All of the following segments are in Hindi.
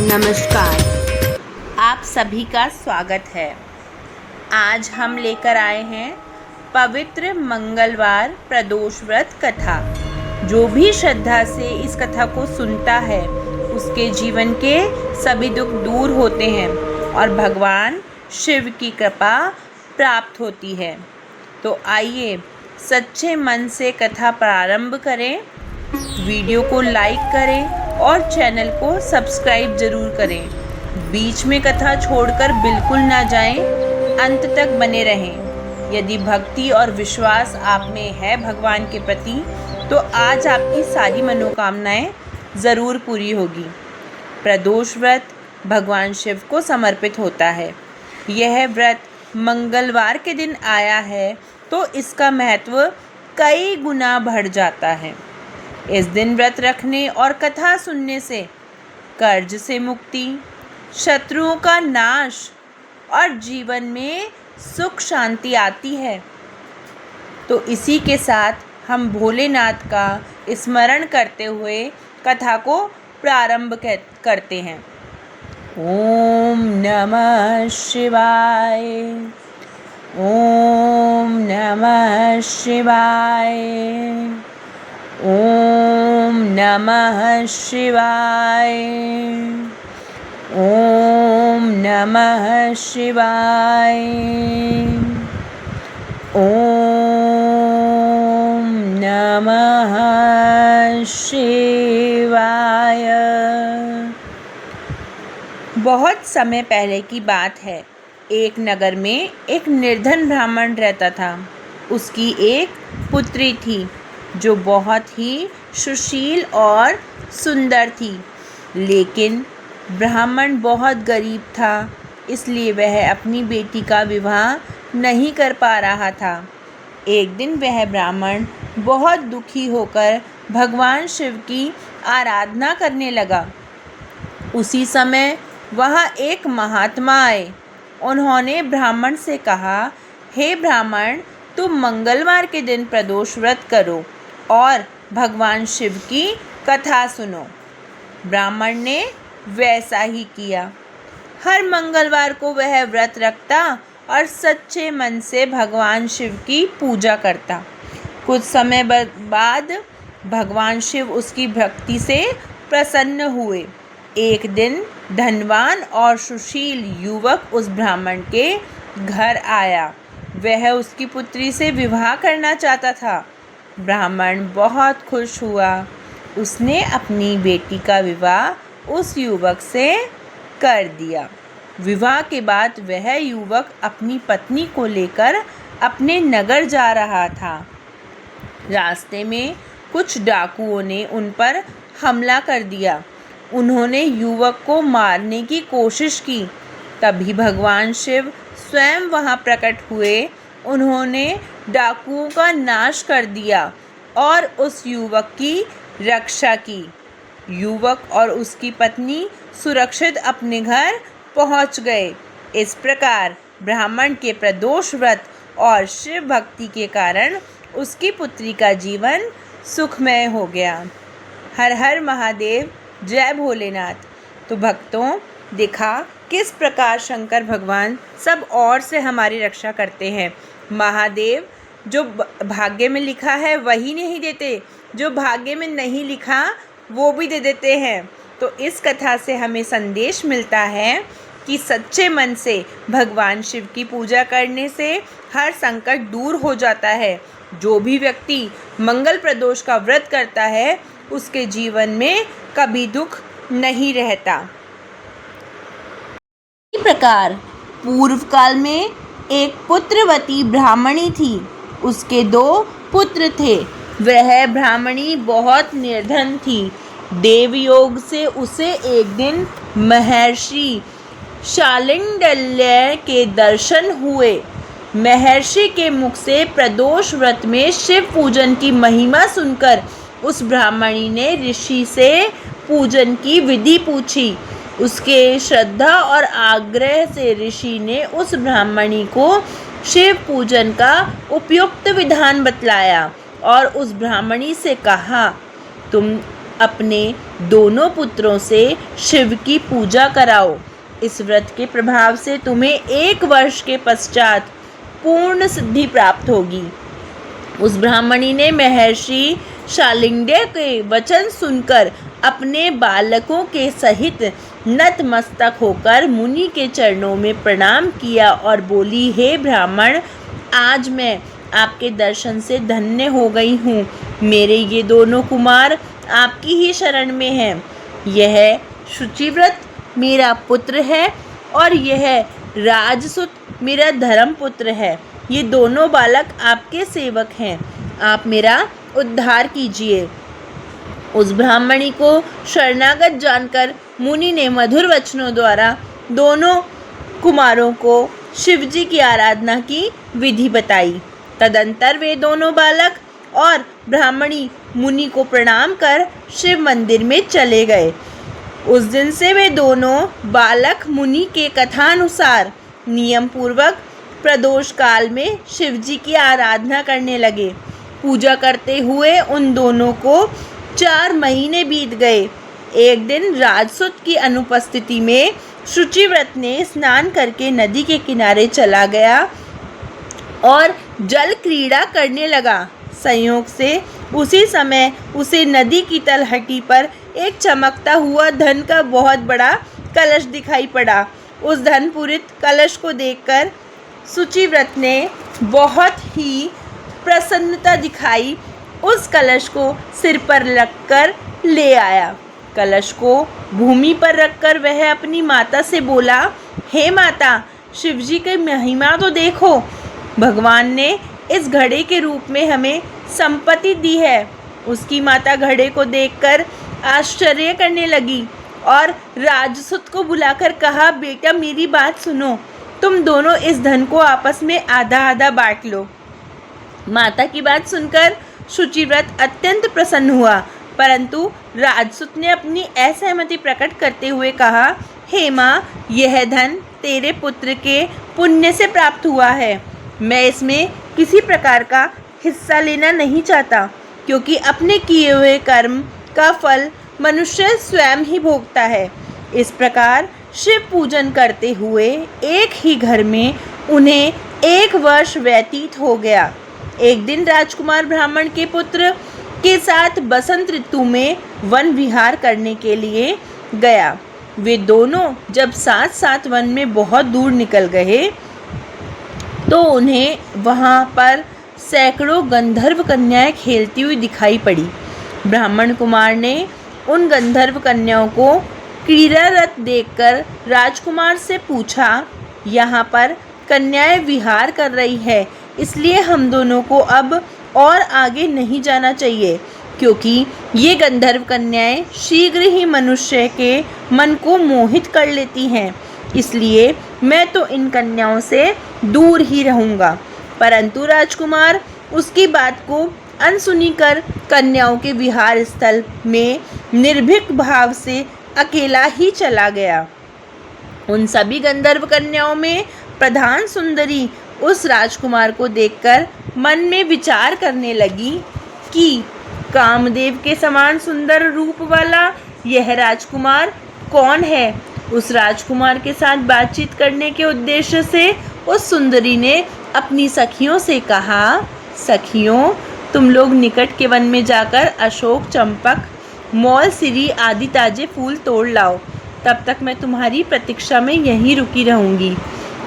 नमस्कार, आप सभी का स्वागत है। आज हम लेकर आए हैं पवित्र मंगलवार प्रदोष व्रत कथा। जो भी श्रद्धा से इस कथा को सुनता है उसके जीवन के सभी दुख दूर होते हैं और भगवान शिव की कृपा प्राप्त होती है। तो आइए सच्चे मन से कथा प्रारंभ करें। वीडियो को लाइक करें और चैनल को सब्सक्राइब जरूर करें। बीच में कथा छोड़कर बिल्कुल ना जाएं, अंत तक बने रहें। यदि भक्ति और विश्वास आप में है भगवान के प्रति तो आज आपकी सारी मनोकामनाएं ज़रूर पूरी होगी। प्रदोष व्रत भगवान शिव को समर्पित होता है। यह व्रत मंगलवार के दिन आया है तो इसका महत्व कई गुना बढ़ जाता है। इस दिन व्रत रखने और कथा सुनने से कर्ज से मुक्ति, शत्रुओं का नाश और जीवन में सुख शांति आती है। तो इसी के साथ हम भोलेनाथ का स्मरण करते हुए कथा को प्रारंभ करते हैं। ओम नमः शिवाय, ओम नमः शिवाय, ओम नमः शिवाय, ओम नमः शिवाय, ओम नमः शिवाय। बहुत समय पहले की बात है। एक नगर में एक निर्धन ब्राह्मण रहता था। उसकी एक पुत्री थी जो बहुत ही सुशील और सुंदर थी, लेकिन ब्राह्मण बहुत गरीब था, इसलिए वह अपनी बेटी का विवाह नहीं कर पा रहा था। एक दिन वह ब्राह्मण बहुत दुखी होकर भगवान शिव की आराधना करने लगा। उसी समय वहाँ एक महात्मा आए। उन्होंने ब्राह्मण से कहा, हे ब्राह्मण, तुम मंगलवार के दिन प्रदोष व्रत करो और भगवान शिव की कथा सुनो। ब्राह्मण ने वैसा ही किया। हर मंगलवार को वह व्रत रखता और सच्चे मन से भगवान शिव की पूजा करता। कुछ समय बाद भगवान शिव उसकी भक्ति से प्रसन्न हुए। एक दिन धनवान और सुशील युवक उस ब्राह्मण के घर आया। वह उसकी पुत्री से विवाह करना चाहता था। ब्राह्मण बहुत खुश हुआ। उसने अपनी बेटी का विवाह उस युवक से कर दिया। विवाह के बाद वह युवक अपनी पत्नी को लेकर अपने नगर जा रहा था। रास्ते में कुछ डाकुओं ने उन पर हमला कर दिया। उन्होंने युवक को मारने की कोशिश की। तभी भगवान शिव स्वयं वहां प्रकट हुए। उन्होंने डाकुओं का नाश कर दिया और उस युवक की रक्षा की। युवक और उसकी पत्नी सुरक्षित अपने घर पहुंच गए। इस प्रकार ब्राह्मण के प्रदोष व्रत और शिव भक्ति के कारण उसकी पुत्री का जीवन सुखमय हो गया। हर हर महादेव, जय भोलेनाथ। तो भक्तों, देखा किस प्रकार शंकर भगवान सब और से हमारी रक्षा करते हैं। महादेव जो भाग्य में लिखा है वही नहीं देते, जो भाग्य में नहीं लिखा वो भी दे देते हैं। तो इस कथा से हमें संदेश मिलता है कि सच्चे मन से भगवान शिव की पूजा करने से हर संकट दूर हो जाता है। जो भी व्यक्ति मंगल प्रदोष का व्रत करता है उसके जीवन में कभी दुख नहीं रहता। इसी प्रकार पूर्व काल में एक पुत्रवती ब्राह्मणी थी। उसके 2 पुत्र थे। वह ब्राह्मणी बहुत निर्धन थी। देवयोग से उसे एक दिन महर्षि शालिंडल्य के दर्शन हुए। महर्षि के मुख से प्रदोष व्रत में शिव पूजन की महिमा सुनकर उस ब्राह्मणी ने ऋषि से पूजन की विधि पूछी। उसके श्रद्धा और आग्रह से ऋषि ने उस ब्राह्मणी को शिव पूजन का उपयुक्त विधान बतलाया और उस ब्राह्मणी से कहा, तुम अपने दोनों पुत्रों से शिव की पूजा कराओ। इस व्रत के प्रभाव से तुम्हें 1 वर्ष के पश्चात पूर्ण सिद्धि प्राप्त होगी। उस ब्राह्मणी ने महर्षि शालिंग्य के वचन सुनकर अपने बालकों के सहित नतमस्तक होकर मुनि के चरणों में प्रणाम किया और बोली, हे ब्राह्मण, आज मैं आपके दर्शन से धन्य हो गई हूँ। मेरे ये दोनों कुमार आपकी ही शरण में हैं। यह शुचिव्रत मेरा पुत्र है और यह राजसुत मेरा धर्मपुत्र है। ये दोनों बालक आपके सेवक हैं। आप मेरा उद्धार कीजिए। उस ब्राह्मणी को शरणागत जानकर मुनि ने मधुर वचनों द्वारा दोनों कुमारों को शिवजी की आराधना की विधि बताई। तदंतर वे दोनों बालक और ब्राह्मणी मुनि को प्रणाम कर शिव मंदिर में चले गए। उस दिन से वे दोनों बालक मुनि के कथानुसार नियम पूर्वक प्रदोष काल में शिवजी की आराधना करने लगे। पूजा करते हुए उन दोनों को 4 महीने बीत गए। एक दिन राजसुत की अनुपस्थिति में शुचिव्रत ने स्नान करके नदी के किनारे चला गया और जल क्रीड़ा करने लगा। संयोग से उसी समय उसे नदी की तलहटी पर एक चमकता हुआ धन का बहुत बड़ा कलश दिखाई पड़ा। उस धन पूरित कलश को देखकर शुचिव्रत ने बहुत ही प्रसन्नता दिखाई। उस कलश को सिर पर रखकर ले आया। कलश को भूमि पर रखकर वह अपनी माता से बोला, हे माता, शिवजी की महिमा तो देखो। भगवान ने इस घड़े के रूप में हमें संपत्ति दी है। उसकी माता घड़े को देखकर आश्चर्य करने लगी और राजसुत को बुलाकर कहा, बेटा मेरी बात सुनो, तुम दोनों इस धन को आपस में आधा आधा बांट लो। माता की बात सुनकर शुचिव्रत अत्यंत प्रसन्न हुआ, परंतु राजसुत ने अपनी असहमति प्रकट करते हुए कहा, हे माँ, यह धन तेरे पुत्र के पुण्य से प्राप्त हुआ है। मैं इसमें किसी प्रकार का हिस्सा लेना नहीं चाहता, क्योंकि अपने किए हुए कर्म का फल मनुष्य स्वयं ही भोगता है। इस प्रकार शिव पूजन करते हुए एक ही घर में उन्हें 1 वर्ष व्यतीत हो गया। एक दिन राजकुमार ब्राह्मण के पुत्र के साथ बसंत ऋतु में वन विहार करने के लिए गया। वे दोनों जब साथ साथ वन में बहुत दूर निकल गए तो उन्हें वहाँ पर सैकड़ों गंधर्व कन्याएं खेलती हुई दिखाई पड़ी। ब्राह्मण कुमार ने उन गंधर्व कन्याओं को क्रीड़ारत देखकर राजकुमार से पूछा, यहाँ पर कन्याएं विहार कर रही है, इसलिए हम दोनों को अब और आगे नहीं जाना चाहिए, क्योंकि ये गंधर्व कन्याएं शीघ्र ही मनुष्य के मन को मोहित कर लेती हैं। इसलिए मैं तो इन कन्याओं से दूर ही रहूँगा। परंतु राजकुमार उसकी बात को अनसुनी कर कन्याओं के विहार स्थल में निर्भीक भाव से अकेला ही चला गया। उन सभी गंधर्व कन्याओं में प्रधान सुंदरी उस राजकुमार को देखकर मन में विचार करने लगी कि कामदेव के समान सुंदर रूप वाला यह राजकुमार कौन है। उस राजकुमार के साथ बातचीत करने के उद्देश्य से उस सुंदरी ने अपनी सखियों से कहा, सखियों, तुम लोग निकट के वन में जाकर अशोक, चंपक, मौल, सिरी आदि ताजे फूल तोड़ लाओ। तब तक मैं तुम्हारी प्रतीक्षा में यहीं रुकी रहूँगी।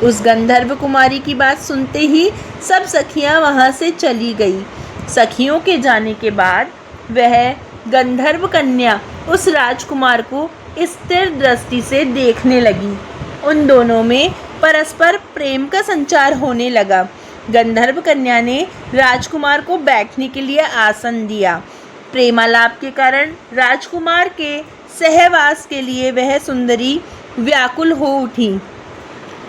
उस गंधर्व कुमारी की बात सुनते ही सब सखियाँ वहाँ से चली गई। सखियों के जाने के बाद वह गंधर्व कन्या उस राजकुमार को स्थिर दृष्टि से देखने लगी। उन दोनों में परस्पर प्रेम का संचार होने लगा। गंधर्व कन्या ने राजकुमार को बैठने के लिए आसन दिया। प्रेमालाप के कारण राजकुमार के सहवास के लिए वह सुंदरी व्याकुल हो उठी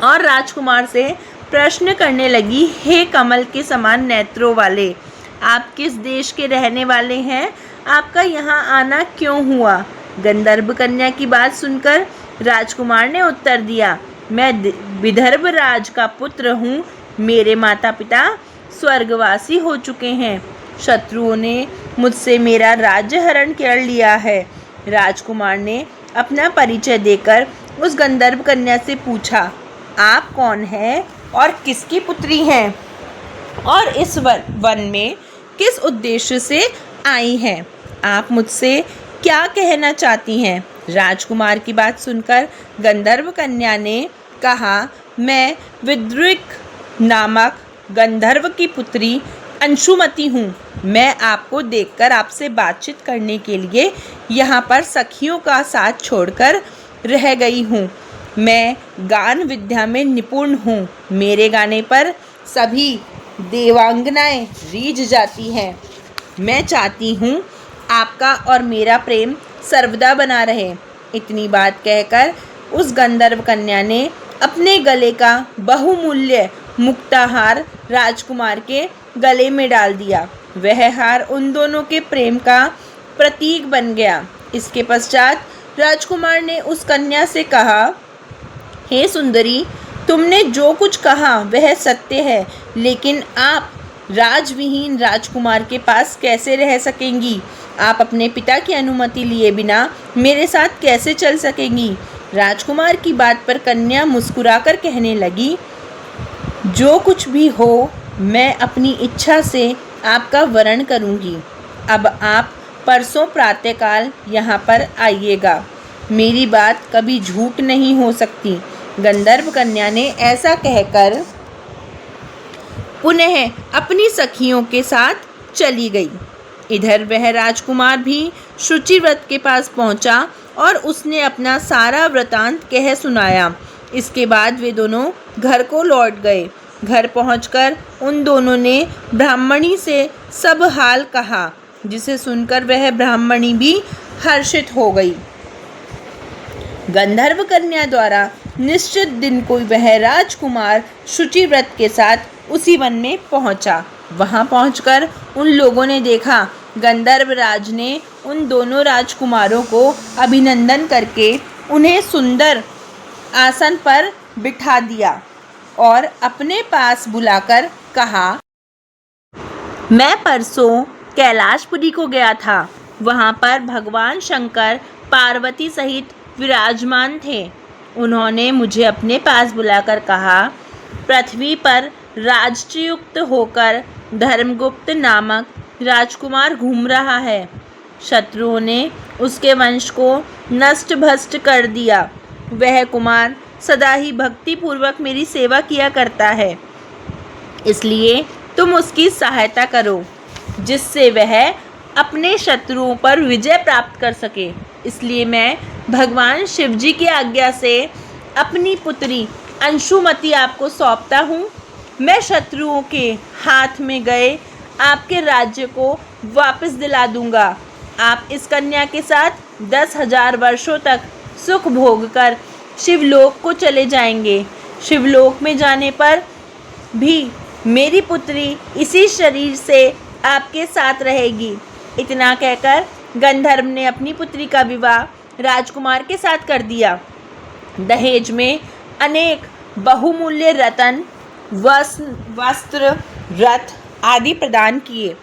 और राजकुमार से प्रश्न करने लगी, हे कमल के समान नेत्रों वाले, आप किस देश के रहने वाले हैं? आपका यहाँ आना क्यों हुआ? गंधर्व कन्या की बात सुनकर राजकुमार ने उत्तर दिया, मैं विदर्भ राज का पुत्र हूँ। मेरे माता पिता स्वर्गवासी हो चुके हैं। शत्रुओं ने मुझसे मेरा राज्य हरण कर लिया है। राजकुमार ने अपना परिचय देकर उस गंधर्व कन्या से पूछा, आप कौन हैं और किसकी पुत्री हैं और इस वन में किस उद्देश्य से आई हैं? आप मुझसे क्या कहना चाहती हैं? राजकुमार की बात सुनकर गंधर्व कन्या ने कहा, मैं विद्रुक नामक गंधर्व की पुत्री अंशुमति हूँ। मैं आपको देखकर आपसे बातचीत करने के लिए यहाँ पर सखियों का साथ छोड़कर रह गई हूँ। मैं गान विद्या में निपुण हूँ। मेरे गाने पर सभी देवांगनाएं रीझ जाती हैं। मैं चाहती हूँ आपका और मेरा प्रेम सर्वदा बना रहे। इतनी बात कहकर उस गंधर्व कन्या ने अपने गले का बहुमूल्य मुक्ताहार राजकुमार के गले में डाल दिया। वह हार उन दोनों के प्रेम का प्रतीक बन गया। इसके पश्चात राजकुमार ने उस कन्या से कहा, हे सुंदरी, तुमने जो कुछ कहा वह सत्य है, लेकिन आप राजविहीन राजकुमार के पास कैसे रह सकेंगी? आप अपने पिता की अनुमति लिए बिना मेरे साथ कैसे चल सकेंगी? राजकुमार की बात पर कन्या मुस्कुराकर कहने लगी, जो कुछ भी हो मैं अपनी इच्छा से आपका वरण करूंगी। अब आप परसों प्रातःकाल यहाँ पर आइएगा। मेरी बात कभी झूठ नहीं हो सकती। गंधर्व कन्या ने ऐसा कहकर पुनः अपनी सखियों के साथ चली गई। इधर वह राजकुमार भी शुचिव्रत के पास पहुंचा और उसने अपना सारा वृतांत कह सुनाया। इसके बाद वे दोनों घर को लौट गए। घर पहुंचकर उन दोनों ने ब्राह्मणी से सब हाल कहा, जिसे सुनकर वह ब्राह्मणी भी हर्षित हो गई। गंधर्व कन्या द्वारा निश्चित दिन को वह राजकुमार शुचिव्रत के साथ उसी वन में पहुंचा। वहां पहुंचकर उन लोगों ने देखा, गंधर्व राज ने उन दोनों राजकुमारों को अभिनंदन करके उन्हें सुंदर आसन पर बिठा दिया और अपने पास बुलाकर कहा, मैं परसों कैलाशपुरी को गया था। वहाँ पर भगवान शंकर पार्वती सहित विराजमान थे। उन्होंने मुझे अपने पास बुलाकर कहा, पृथ्वी पर राजच्युत होकर धर्मगुप्त नामक राजकुमार घूम रहा है। शत्रुओं ने उसके वंश को नष्ट भ्रष्ट कर दिया। वह कुमार सदा ही भक्तिपूर्वक मेरी सेवा किया करता है, इसलिए तुम उसकी सहायता करो, जिससे वह अपने शत्रुओं पर विजय प्राप्त कर सके। इसलिए मैं भगवान शिवजी की आज्ञा से अपनी पुत्री अंशुमति आपको सौंपता हूँ। मैं शत्रुओं के हाथ में गए आपके राज्य को वापस दिला दूंगा। आप इस कन्या के साथ 10,000 वर्षों तक सुख भोग कर शिवलोक को चले जाएंगे। शिवलोक में जाने पर भी मेरी पुत्री इसी शरीर से आपके साथ रहेगी। इतना कहकर गंधर्व ने अपनी पुत्री का विवाह राजकुमार के साथ कर दिया। दहेज में अनेक बहुमूल्य रत्न, वस्त्र, रथ आदि प्रदान किए।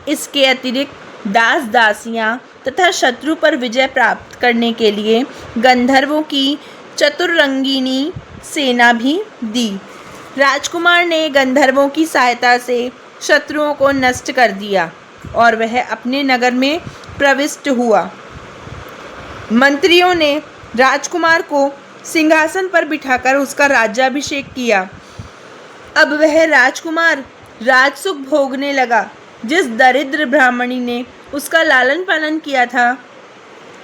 इसके अतिरिक्त दास दासियां तथा शत्रु पर विजय प्राप्त करने के लिए गंधर्वों की चतुरंगिनी सेना भी दी। राजकुमार ने गंधर्वों की सहायता से शत्रुओं को नष्ट कर दिया और वह अपने नगर में प्रविष्ट हुआ। मंत्रियों ने राजकुमार को सिंहासन पर बिठाकर उसका राज्याभिषेक किया। अब वह राजकुमार राजसुख भोगने लगा। जिस दरिद्र ब्राह्मणी ने उसका लालन पालन किया था,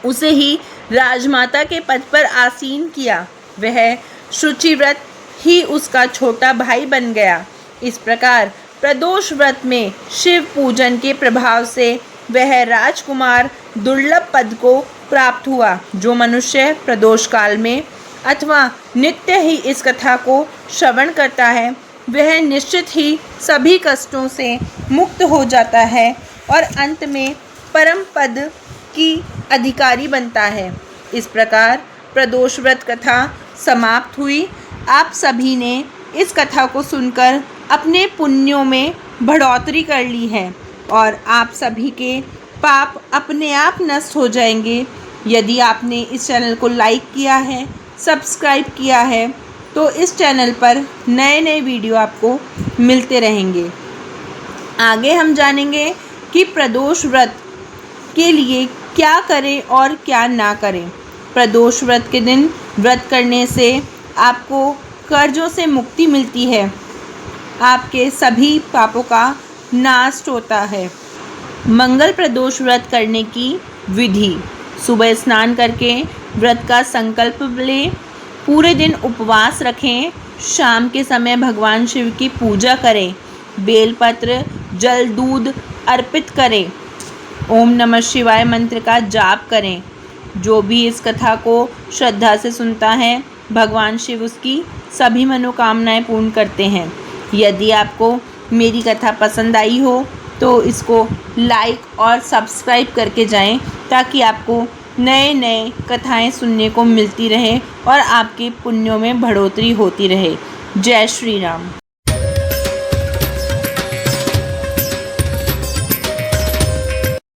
उसे ही राजमाता के पद पर आसीन किया। वह शुचिव्रत ही उसका छोटा भाई बन गया। इस प्रकार प्रदोष व्रत में शिव पूजन के प्रभाव से वह राजकुमार दुर्लभ पद को प्राप्त हुआ। जो मनुष्य प्रदोष काल में अथवा नित्य ही इस कथा को श्रवण करता है, वह निश्चित ही सभी कष्टों से मुक्त हो जाता है और अंत में परम पद की अधिकारी बनता है। इस प्रकार प्रदोष व्रत कथा समाप्त हुई। आप सभी ने इस कथा को सुनकर अपने पुण्यों में बढ़ोतरी कर ली है। और आप सभी के पाप अपने आप नष्ट हो जाएंगे। यदि आपने इस चैनल को लाइक किया है, सब्सक्राइब किया है, तो इस चैनल पर नए नए वीडियो आपको मिलते रहेंगे। आगे हम जानेंगे कि प्रदोष व्रत के लिए क्या करें और क्या ना करें। प्रदोष व्रत के दिन व्रत करने से आपको कर्जों से मुक्ति मिलती है, आपके सभी पापों का नाश होता है। मंगल प्रदोष व्रत करने की विधि: सुबह स्नान करके व्रत का संकल्प लें, पूरे दिन उपवास रखें, शाम के समय भगवान शिव की पूजा करें, बेलपत्र जल दूध अर्पित करें, ओम नमः शिवाय मंत्र का जाप करें। जो भी इस कथा को श्रद्धा से सुनता है, भगवान शिव उसकी सभी मनोकामनाएं पूर्ण करते हैं। यदि आपको मेरी कथा पसंद आई हो तो इसको लाइक और सब्सक्राइब करके जाएं, ताकि आपको नए नए कथाएं सुनने को मिलती रहे और आपके पुण्यों में बढ़ोतरी होती रहे। जय श्री राम।